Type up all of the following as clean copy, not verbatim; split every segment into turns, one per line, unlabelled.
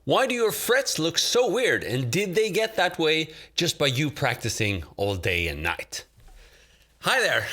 Why do your frets look so weird, and did they get that way just by you practicing all day and night? Hi there,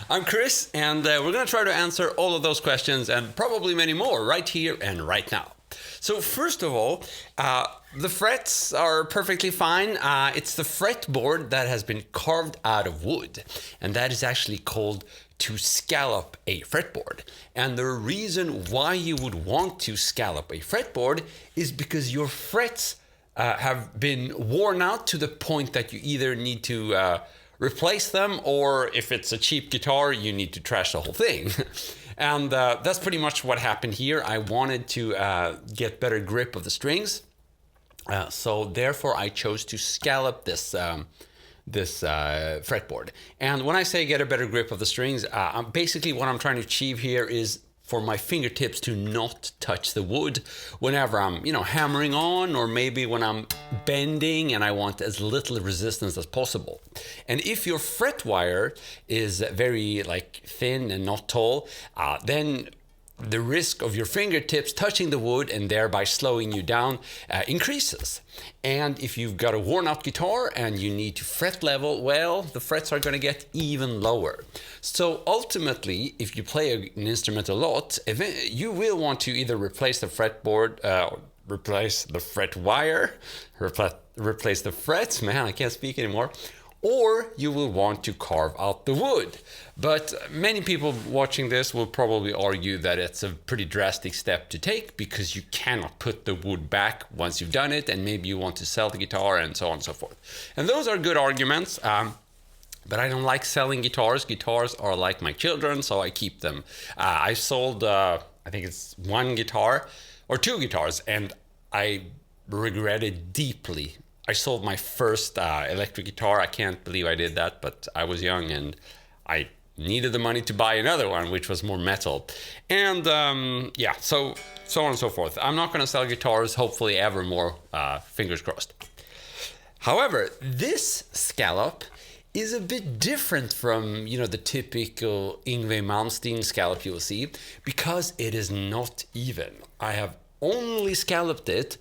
I'm Chris, and we're going to try to answer all of those questions and probably many more right here and right now. So first of all, the frets are perfectly fine. It's the fretboard that has been carved out of wood, and that is actually called to scallop a fretboard. And the reason why you would want to scallop a fretboard is because your frets have been worn out to the point that you either need to replace them, or if it's a cheap guitar, you need to trash the whole thing. And that's pretty much what happened here. I wanted to get better grip of the strings. So therefore I chose to scallop this fretboard. And when I say get a better grip of the strings, basically what I'm trying to achieve here is for my fingertips to not touch the wood whenever I'm, hammering on, or maybe when I'm bending and I want as little resistance as possible. And if your fret wire is very thin and not tall, then the risk of your fingertips touching the wood and thereby slowing you down increases. And if you've got a worn out guitar and you need to fret level, well, the frets are going to get even lower. So ultimately, if you play an instrument a lot, you will want to either replace the fretboard, replace the fret wire, replace the frets, man, I can't speak anymore, or you will want to carve out the wood. But many people watching this will probably argue that it's a pretty drastic step to take because you cannot put the wood back once you've done it, and maybe you want to sell the guitar and so on and so forth. And those are good arguments, but I don't like selling guitars. Guitars are like my children, so I keep them. I sold, I think it's one guitar or two guitars, and I regret it deeply. I sold my first electric guitar. I can't believe I did that, but I was young and I needed the money to buy another one, which was more metal. And so on and so forth. I'm not going to sell guitars, hopefully ever more, fingers crossed. However, this scallop is a bit different from, the typical Yngwie Malmsteen scallop you will see, because it is not even. I have only scalloped it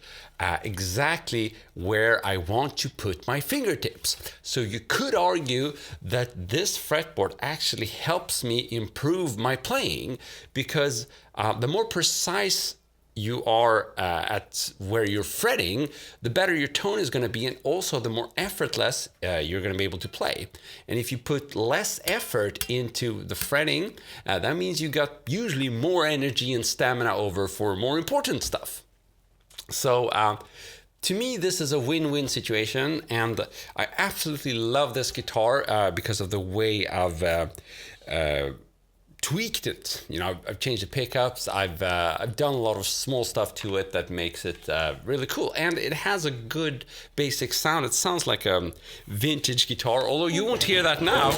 exactly where I want to put my fingertips. So you could argue that this fretboard actually helps me improve my playing, because the more precise you are at where you're fretting, the better your tone is going to be, and also the more effortless you're going to be able to play. And if you put less effort into the fretting, that means you got usually more energy and stamina over for more important stuff. So to me, this is a win-win situation, and I absolutely love this guitar because of the way I've tweaked it. I've changed the pickups. I've done a lot of small stuff to it that makes it really cool, and it has a good basic sound. It sounds like a vintage guitar, although you won't hear that now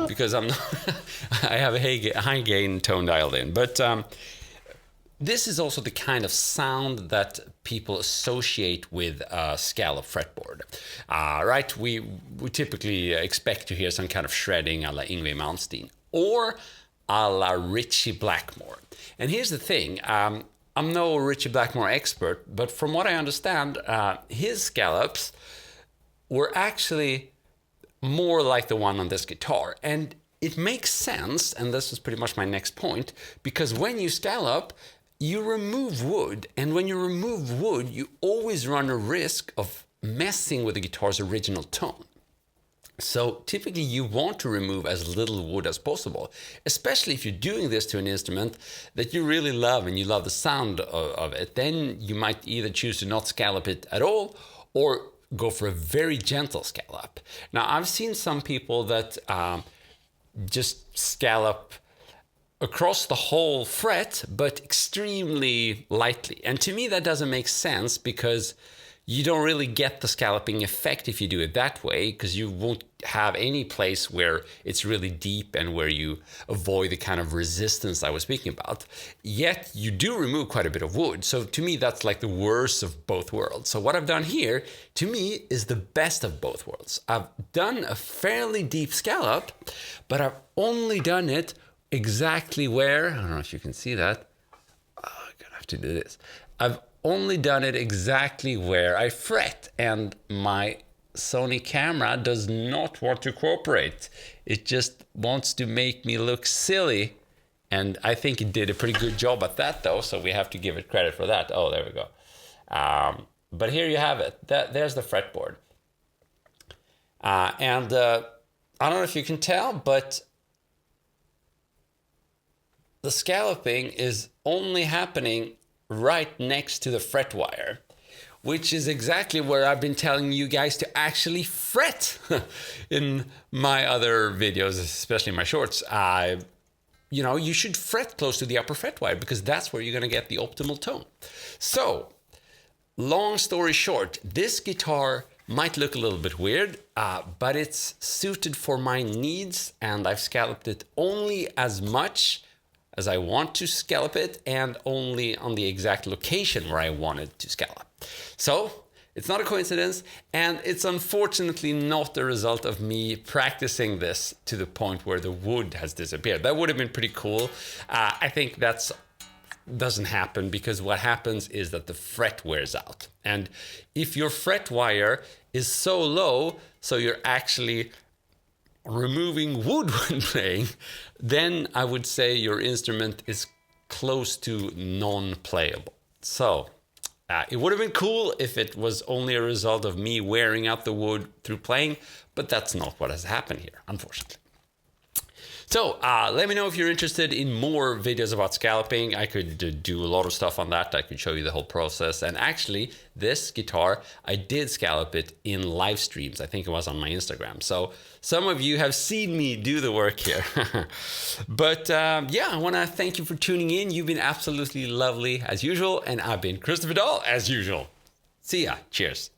because I'm not I have a high gain tone dialed in. But this is also the kind of sound that people associate with a scallop fretboard, right? We typically expect to hear some kind of shredding a la Yngwie Malmsteen or a la Ritchie Blackmore. And here's the thing, I'm no Ritchie Blackmore expert, but from what I understand, his scallops were actually more like the one on this guitar. And it makes sense, and this is pretty much my next point, because when you scallop, you remove wood, and when you remove wood, you always run a risk of messing with the guitar's original tone. So typically you want to remove as little wood as possible, especially if you're doing this to an instrument that you really love and you love the sound of it. Then you might either choose to not scallop it at all or go for a very gentle scallop. Now, I've seen some people that just scallop across the whole fret, but extremely lightly. And to me, that doesn't make sense, because you don't really get the scalloping effect if you do it that way, because you won't have any place where it's really deep and where you avoid the kind of resistance I was speaking about. Yet you do remove quite a bit of wood. So to me, that's like the worst of both worlds. So what I've done here, to me, is the best of both worlds. I've done a fairly deep scallop, but I've only done it exactly where, I don't know if you can see that, I'm gonna have to do this. I've only done it exactly where I fret, and my Sony camera does not want to cooperate. It just wants to make me look silly, and I think it did a pretty good job at that though, so we have to give it credit for that. Oh, there we go. But here you have it. There's the fretboard. And I don't know if you can tell, but the scalloping is only happening right next to the fret wire, which is exactly where I've been telling you guys to actually fret in my other videos, especially my shorts. You know, you should fret close to the upper fret wire because that's where you're going to get the optimal tone. So, long story short, this guitar might look a little bit weird, but it's suited for my needs, and I've scalloped it only as much as I want to scallop it and only on the exact location where I wanted to scallop. So it's not a coincidence, and it's unfortunately not the result of me practicing this to the point where the wood has disappeared. That would have been pretty cool. I think that's doesn't happen because what happens is that the fret wears out. And if your fret wire is so low, so you're actually removing wood when playing, then I would say your instrument is close to non-playable. So it would have been cool if it was only a result of me wearing out the wood through playing, but that's not what has happened here, unfortunately. So let me know if you're interested in more videos about scalloping. I could do a lot of stuff on that. I could show you the whole process. And actually, this guitar, I did scallop it in live streams. I think it was on my Instagram. So some of you have seen me do the work here. But yeah, I want to thank you for tuning in. You've been absolutely lovely as usual. And I've been Christopher Dahl as usual. See ya. Cheers.